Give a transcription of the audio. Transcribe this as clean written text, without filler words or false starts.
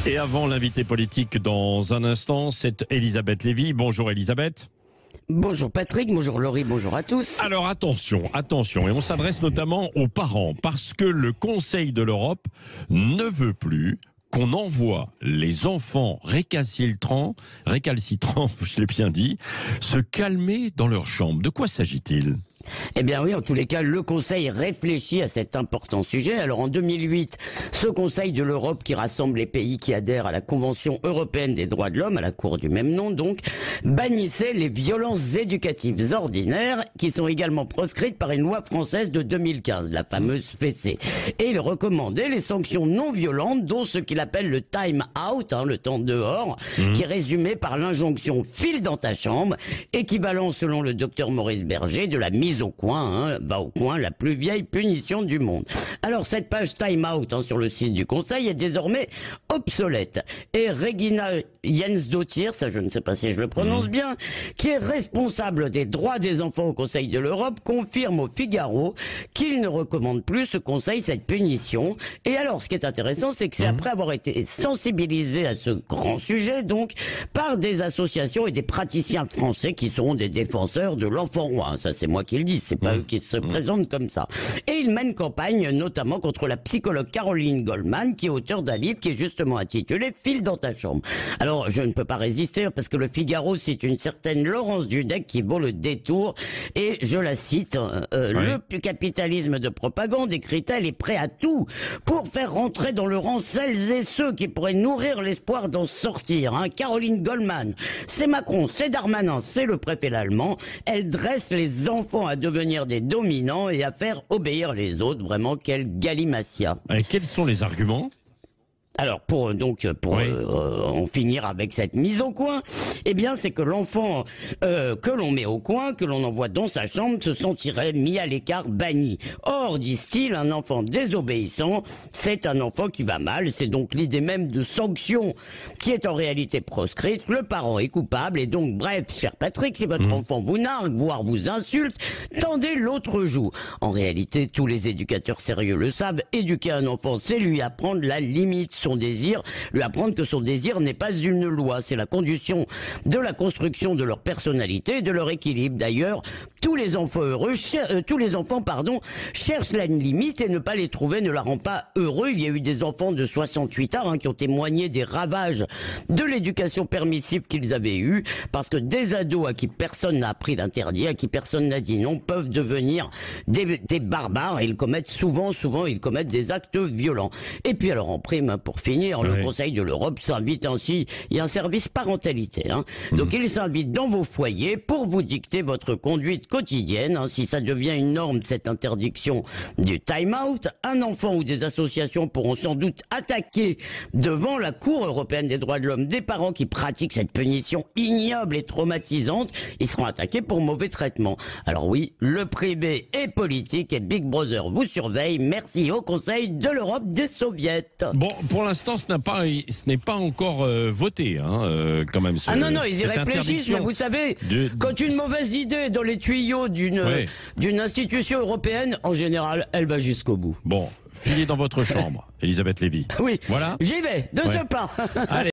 Et avant l'invité politique dans un instant, c'est Elisabeth Lévy. Bonjour Elisabeth. Bonjour Patrick, bonjour Laurie, bonjour à tous. Alors attention, et on s'adresse notamment aux parents, parce que le Conseil de l'Europe ne veut plus qu'on envoie les enfants récalcitrants, je l'ai bien dit, se calmer dans leur chambre. De quoi s'agit-il ? Eh bien oui, en tous les cas, le Conseil réfléchit à cet important sujet. Alors en 2008, ce Conseil de l'Europe qui rassemble les pays qui adhèrent à la Convention européenne des droits de l'homme, à la Cour du même nom donc, bannissait les violences éducatives ordinaires qui sont également proscrites par une loi française de 2015, la fameuse fessée. Et il recommandait les sanctions non violentes, dont ce qu'il appelle le time out, le temps dehors, qui est résumé par l'injonction file dans ta chambre, équivalent selon le docteur Maurice Berger de la mise au coin, va au coin, la plus vieille punition du monde. Alors cette page time out sur le site du Conseil est désormais obsolète. Et Regina Jensdottir, ça je ne sais pas si je le prononce bien, qui est responsable des droits des enfants au Conseil de l'Europe, confirme au Figaro qu'il ne recommande plus ce Conseil cette punition. Et alors ce qui est intéressant, c'est que c'est après avoir été sensibilisé à ce grand sujet, donc, par des associations et des praticiens français qui sont des défenseurs de l'enfant roi. Ça c'est moi qui le dis, c'est pas eux qui se présentent comme ça. Et il mène campagne notamment contre la psychologue Caroline Goldman, qui est auteure d'un livre qui est justement intitulé « File dans ta chambre ». Alors je ne peux pas résister parce que le Figaro cite une certaine Laurence Dudek qui vaut le détour et je la cite, le capitalisme de propagande, écrit-elle, est prêt à tout pour faire rentrer dans le rang celles et ceux qui pourraient nourrir l'espoir d'en sortir. Caroline Goldman, c'est Macron, c'est Darmanin, c'est le préfet allemand. Elle dresse les enfants à devenir des dominants et à faire obéir les autres. Vraiment, quelle galimatia. Et quels sont les arguments ? Alors pour en finir avec cette mise au coin, eh bien c'est que l'enfant que l'on met au coin, que l'on envoie dans sa chambre, se sentirait mis à l'écart, banni. Or, disent-ils, un enfant désobéissant, c'est un enfant qui va mal. C'est donc l'idée même de sanction qui est en réalité proscrite. Le parent est coupable et donc, bref, cher Patrick, si votre enfant vous nargue, voire vous insulte, tendez l'autre joue. En réalité, tous les éducateurs sérieux le savent, éduquer un enfant, c'est lui apprendre la limite, son désir, lui apprendre que son désir n'est pas une loi, c'est la condition de la construction de leur personnalité et de leur équilibre. D'ailleurs, tous les enfants cherchent la limite et ne pas les trouver ne la rend pas heureux. Il y a eu des enfants de 68 ans qui ont témoigné des ravages de l'éducation permissive qu'ils avaient eue, parce que des ados à qui personne n'a appris l'interdit, à qui personne n'a dit non, peuvent devenir des barbares et ils commettent souvent ils commettent des actes violents. Et puis alors en prime, pour finir, le Conseil de l'Europe s'invite ainsi, il y a un service parentalité, donc il s'invite dans vos foyers pour vous dicter votre conduite quotidienne. Si ça devient une norme, cette interdiction du time-out, un enfant ou des associations pourront sans doute attaquer devant la Cour européenne des droits de l'homme des parents qui pratiquent cette punition ignoble et traumatisante. Ils seront attaqués pour mauvais traitement. Alors oui, le privé est politique et Big Brother vous surveille. Merci au Conseil de l'Europe des Soviets. Bon, pour l'instant, ce n'est pas encore voté, quand même. Non, ils y réfléchissent, mais vous savez, quand une mauvaise idée est dans les tuyaux d'une institution européenne, en général, elle va jusqu'au bout. Bon, filez dans votre chambre, Elisabeth Lévy. Oui, voilà. J'y vais, de ce pas. Allez.